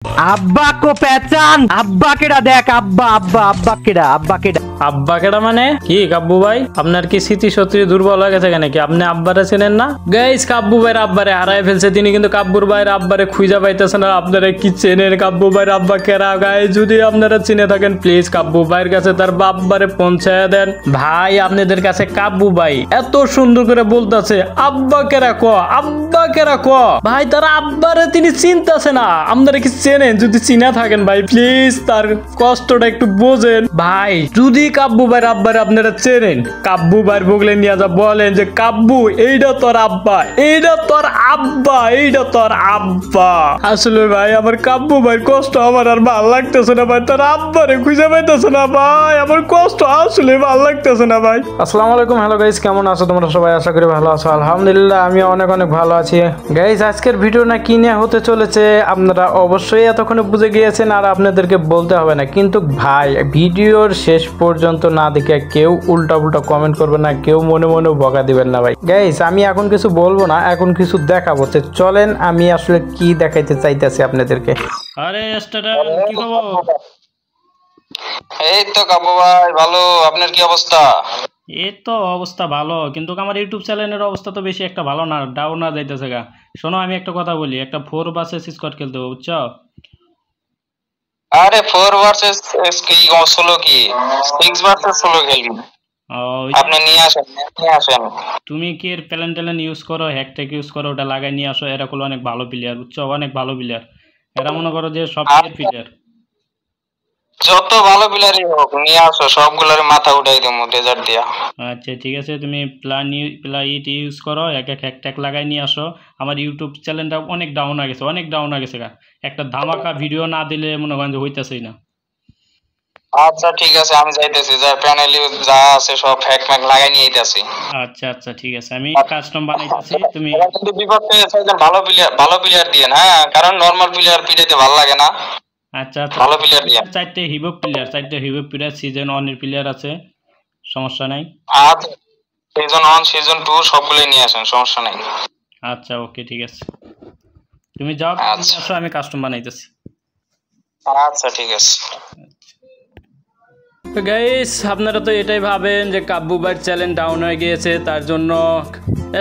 আব্বা কো পেচান আব্বা কেডা দেখ আব্বা আব্বা আব্বা কেডা আব্বা কেডা মানে কি কাব্বু ভাই আপনার কি স্মৃতি সত্যি দুর্বল হয়ে গেছে নাকি আপনি আব্বারে চেনেন না? গাইস কাব্বু ভাইয়ের আব্বারে হারায় ফেলছে তিনি কিন্তু কাব্বুর ভাইয়ের আব্বারে খুঁজে পাইতেছেন না। আপনারা কি চেনেন কাব্বু ভাইয়ের আব্বা কেডা? গাইস যদি আপনারা চিনে থাকেন প্লিজ কাব্বু ভাইয়ের কাছে তার বাব্বারে পৌঁছায় দেন। ভাই আপনাদের কাছে কাব্বু ভাই এত সুন্দর করে বলতেছে আব্বা কেডা ক আব্বা কেডা ক ভাই তার আব্বারে তিনি চিনতেছে না। আপনারা কি চেনেন? যদি চিনা থাকেন ভাই প্লিজ তার কষ্টটা একটু বোঝেন। ভাই যদি কাব্বু ভাইয়ের আব্বারে আপনারা চেনেন কাব্বু ভাইয়ের বগলে নিয়ে যা বলেন যে কাব্বু এইটা তোর আব্বা এইটা তোর আব্বা এইটা তোর আব্বা। আসলে ভাই আমার কাব্বু ভাইয়ের কষ্ট আমার আর ভাল লাগতেছে না ভাই, তার আব্বারে খুঁজে পাইতেছে না ভাই, আমার কষ্ট আসলে ভাল লাগতেছে না ভাই। আসসালামু আলাইকুম, হ্যালো গাইস, কেমন আছো তোমরা সবাই? আশা করি ভালো আছো। আলহামদুলিল্লাহ আমি অনেক অনেক ভালো আছি। গাইস আজকের ভিডিও না কি নিয়ে হতে চলেছে আপনারা অবশ্যই এতক্ষণে বুঝে গিয়েছেন আর আপনাদেরকে বলতে হবে না, কিন্তু ভাই ভিডিওর শেষ পর্যন্ত না দেখে কেউ উল্টা উল্টা কমেন্ট করবে না, কেউ মনে মনে বকা দিবেন না ভাই। গাইস আমি এখন কিছু বলবো না, এখন কিছু দেখাবো। চলেন আমি আসলে কি দেখাইতে চাইতেছি আপনাদেরকে। আরে কি খবর? এই তো কাবু ভাই ভালো, আপনার কি অবস্থা? এই তো অবস্থা ভালো, কিন্তু আমার ইউটিউব চ্যানেলের অবস্থা তো বেশি একটা ভালো না, ডাউন না যাইতেছে গা। শোনো আমি একটা কথা বলি, একটা 4 ভার্সেস স্কোয়াড খেলতে হবে বুঝছো? আরে 4 ভার্সেস কি ষোলো কি 6 ভার্সেস 16 খেলবি। আপনি নিয়ে আসেন। তুমি কি এর প্যালেন ইউজ করো, হ্যাকট্যাক ইউজ করো, ওটা লাগাই নিয়ে আসো। এরা হলো অনেক ভালো প্লেয়ার বুঝছো, অনেক ভালো প্লেয়ার। এরা মনে করো যে সব প্লেয়ার, যত ভালো প্লেয়ারই হোক নিয়ে আসো, সবগুলোর মাথা উঠাই দেবো ডেজার্ট দিয়া। আচ্ছা ঠিক আছে, তুমি প্লাইট ইউজ করো, এক হ্যাকট্যাক লাগাই নিয়ে আসো। আমার ইউটিউব চ্যানেলটা অনেক ডাউন হয়ে গেছে, অনেক ডাউন হয়ে গেছে গা। একটা ধামাকা ভিডিও না দিলে মনে করেন যে হইতেছেই না। আচ্ছা ঠিক আছে আমি যাইতেছি, যা প্যানেলে যা আছে সব হ্যাক ম্যাক লাগাই নিয়ে আইতাছি। আচ্ছা আচ্ছা ঠিক আছে, আমি কাস্টম বানাইতেছি। তুমি কিন্তু বিপক্ষে ভালো প্লেয়ার দিয়েন, হ্যাঁ, কারণ নরমাল প্লেয়ার পিটাইতে ভালো লাগে না। আচ্ছা আচ্ছা ভালো প্লেয়ার দিয়েন। চারটে হিবো প্লেয়ার সিজন 1 এর প্লেয়ার আছে, সমস্যা নাই। আচ্ছা সিজন 1 সিজন 2 সবগুলো নিয়ে আসেন, সমস্যা নাই। আচ্ছা ওকে ঠিক আছে, তুমি যাও আসো, আমি কাস্টম বানাইতেছি। আচ্ছা ঠিক আছে। তো গাইস আপনারা তো এটাই ভাবেন যে কাব্বু ভাইয়ের চ্যানেল ডাউন হয়ে গিয়েছে, তার জন্য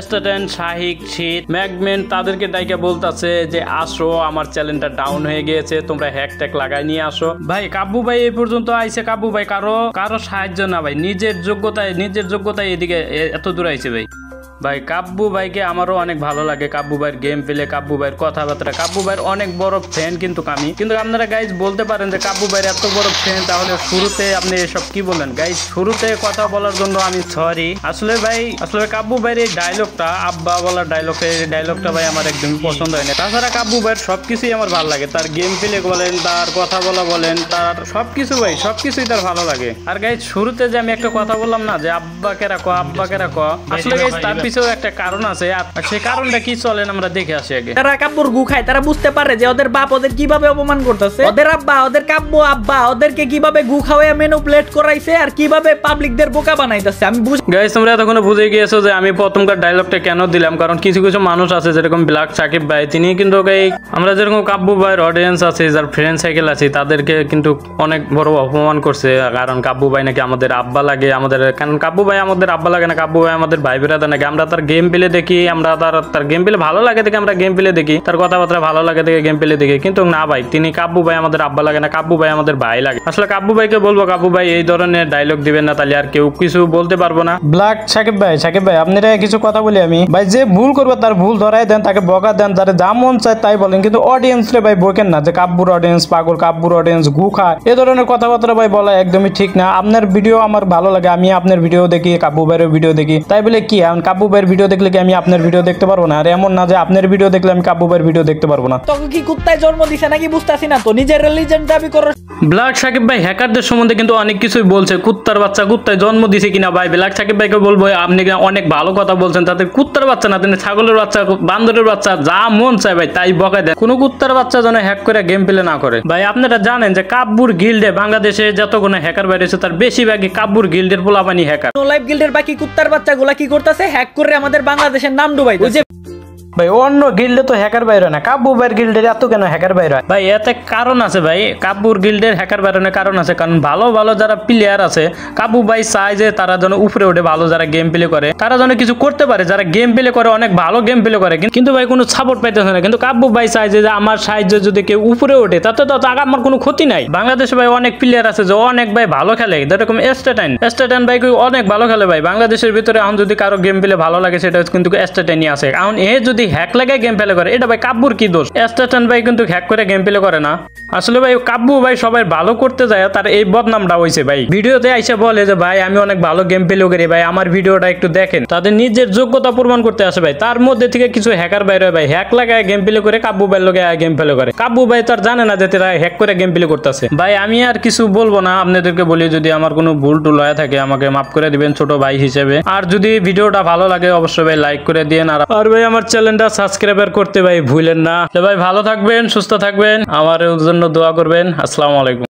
স্ট্যাটেন শাহিক শীত ম্যাগমেন তাদেরকে ডাইকে বলতেছে যে আসো আমার চ্যানেলটা ডাউন হয়ে গিয়েছে, তোমরা হ্যাকট্যাক লাগাই নিয়ে আসো। ভাই কাব্বু ভাই এই পর্যন্ত আইছে, কাব্বু ভাই কারো সাহায্য না ভাই, নিজের যোগ্যতায় এদিকে এত দূর আইছে ভাই। ভাই কাব্বু ভাইকে আমারও অনেক ভালো লাগে, কাব্বু ভাইয়ের গেম প্লে, কাব্বু ভাইয়ের কথাবার্তা, কাব্বু ভাইয়ের অনেক বড় ফ্যান কিন্তু আমি। কিন্তু আপনারা গাইজ বলতে পারেন যে কাব্বু ভাইয়ের এত বড় ফ্যান, তাহলে শুরুতে আপনি এসব কি বলেন? গাইজ শুরুতে কথা বলার জন্য আমি সরি। আসলে কাব্বু ভাইয়ের এই ডায়লগটা, আব্বা বলার ডায়লগটা ভাই আমার একদমই পছন্দ হয় না। তাছাড়া কাব্বু ভাইয়ের সবকিছুই আমার ভালো লাগে, তার গেম প্লে বলেন, তার কথা বলা বলেন, তার সবকিছু ভাই সবকিছুই তার ভালো লাগে। আর গাইজ শুরুতে যে আমি একটা কথা বললাম না যে আব্বা কেরা ক, আসলে গাইজ তার পিছেও একটা কারণ আছে, আর সেই কারণটা কি চলেন আমরা দেখে আসি আগে। তারা কাব্বুর গু খায়, তারা বুঝতে পারে যে ওদের বাপ ওদের কিভাবে অপমান করতেছে, ওদের আব্বা ওদের কাব্বু আব্বা ওদেরকে কিভাবে গু খাওয়ায় ম্যানিপুলেট করাইছে আর কিভাবে পাবলিকদের বোকা বানাইতেছে। আমি গাইস তোমরা এতক্ষণ বুঝে গিয়েছো যে আমি প্রথমকার ডায়লগটা কেন দিলাম, কারণ কিছু কিছু মানুষ আছে যেরকম ব্ল্যাক সাকিব ভাই, তিনি কিন্তু আমরা যেরকম কাব্বু ভাইয়ের অডিয়েন্স আছে, যার ফ্রেন্ড সাইকেল আছে, তাদেরকে কিন্তু অনেক বড় অপমান করছে, কারণ কাব্বু ভাই নাকি আমাদের আব্বা লাগে, কারণ কাব্বু ভাই আমাদের আব্বা লাগে না, কাব্বু ভাই আমাদের ভাই বেরাদার নাকি। আমরা তার গেম প্লে দেখি, আমরা তার গেম প্লে ভালো লাগে দেখে আমরা গেম প্লে দেখি, তার কথাবার্তা ভালো লাগে দেখে গেম প্লে দেখি, কিন্তু না ভাই তিনি কাব্বু ভাই আমাদের আব্বা লাগে না, কাব্বু ভাই আমাদের ভাই লাগে। আসলে কাব্বু ভাইকে বলবো কাব্বু ভাই এই ধরনের ডায়লগ দিবেন না, তাহলে আর কেউ কিছু বলতে পারবো না। ব্ল্যাক সাকিব ভাই আপনারা কিছু কথা বলি আমি ভাই, যে ভুল করবে তার ভুল ধরাই দেন, তাকে বকা দেন, তার যা মন চায় তাই বলেন, কিন্তু অডিয়েন্স রে ভাই বকেন না যে কাব্বুর অডিয়েন্স পাগল, কাব্বুর অডিয়েন্স গুখা, এ ধরনের কথাবার্তা ভাই বলা একদমই ঠিক না। আপনার ভিডিও আমার ভালো লাগে, আমি আপনার ভিডিও দেখি, কাব্বু ভাইয়ের ভিডিও দেখি, তাই বলে কি এখন কাব্বু ভাইয়ের ভিডিও দেখলে কি আমি আপনার ভিডিও দেখতে পারবো না? আর এমন না যে আপনার ভিডিও দেখলে আমি কাব্বু ভাইয়ের ভিডিও দেখতে পারবো না। তোকে কি কুত্তায় জন্ম দিছে নাকি বুঝতাছি না তো, নিজের রিলিজিয়ন দাবি করো। ব্ল্যাক সাকিব ভাই হ্যাকারদের সম্বন্ধে কিন্তু অনেক কিছুই বলছে, কুত্তার বাচ্চা কুত্তায় জন্ম দিছে কিনা ভাই। ব্ল্যাক সাকিব ভাইকে বলবো আপনি অনেক ভালো কথা বলছেন, তাদের কুত্তার বাচ্চা না, তিনি ছাগলের বাচ্চা, বান্দরের বাচ্চা, যা মন চায় ভাই তাই বকায় দেন। কোনো কুত্তার বাচ্চা যেন হ্যাক করে গেম প্লে না করে। ভাই আপনারা জানেন যে কাব্বুর গিল্ডে বাংলাদেশে যতগুলো হ্যাকার বাইরেছে তার বেশিরভাগই কাব্বুর গিল্ডের পোলাপানি হ্যাকার। নো লাইফ গিল্ডের বাকি কুত্তার বাচ্চাগুলা কি করতেছে? হ্যাক করে আমাদের বাংলাদেশের নাম ডুবাইতেছে। ভাই অন্য গিল্ডে তো হ্যাকার বাইর হয় না, কাব্বু ভাইয়ের গিল্ডের এত কেন হ্যাকার বাইর হয়? ভাই এতে কারণ আছে ভাই, কাব্বুর গিল্ডের হ্যাকার বাইর হওয়ার কারণ আছে, কারণ ভালো ভালো যারা প্লেয়ার আছে কাব্বু ভাই চায় যে তারা যেন উপরে উঠে, ভালো যারা গেম প্লে করে তারা যেন কিছু করতে পারে, যারা গেম প্লে করে অনেক ভালো গেম প্লে করে কিন্তু ভাই কোনো সাপোর্ট পাইতেছে না। কিন্তু কাব্বু ভাই চায় যে আমার সাহায্য যদি কেউ উপরে ওঠে তাতে তো আমার কোনো ক্ষতি নাই। বাংলাদেশে ভাই অনেক প্লেয়ার আছে যে অনেক ভাই ভালো খেলে, যেরকম স্টেটাইন ভাই অনেক ভালো খেলে ভাই। বাংলাদেশের ভিতরে এখন যদি কারো গেম প্লে ভালো লাগে সেটা কিন্তু স্টেটাইনই আছে। এখন এ যদি হ্যাক লাগে গেম প্লে করে, এটা ভাই কাব্বুর কি দোষ? স্টেটাইন ভাই কিন্তু হ্যাক করে গেম প্লে করে না। আসলে ভাই কাব্বু ভাই সবাই ভালো করতে যায়, তার এই বদনামটা হয়েছে ভাই। ভিডিওতে আইসা বলে যে ভাই আমি অনেক ভালো গেম প্লে করি ভাই, আমার ভিডিওটা একটু দেখেন, তাদের নিজের যোগ্যতা প্রমাণ করতে আসে ভাই। তার মধ্যে থেকে কিছু হ্যাকার বাইরে হয় ভাই, হ্যাক লাগায় গেম প্লে করে কাব্বু ভাই লোকে গেম প্লে করে। কাব্বু ভাই তো আর জানে না যে তারা হ্যাক করে গেম প্লে করতেছে। ভাই আমি আর কিছু বলবো না, আপনাদেরকে বলি যদি আমার কোনো ভুল টুল হয়ে থাকে আমাকে মাফ করে দিবেন ছোট ভাই হিসেবে। আর যদি ভিডিওটা ভালো লাগে অবশ্যই ভাই লাইক করে দিন, আর ভাই আমার চ্যানেলটা সাবস্ক্রাইব করতে ভাই ভুলেন না। তো ভাই ভালো থাকবেন, সুস্থ থাকবেন, আমার জন্য দোয়া করবেন। আসসালামু আলাইকুম।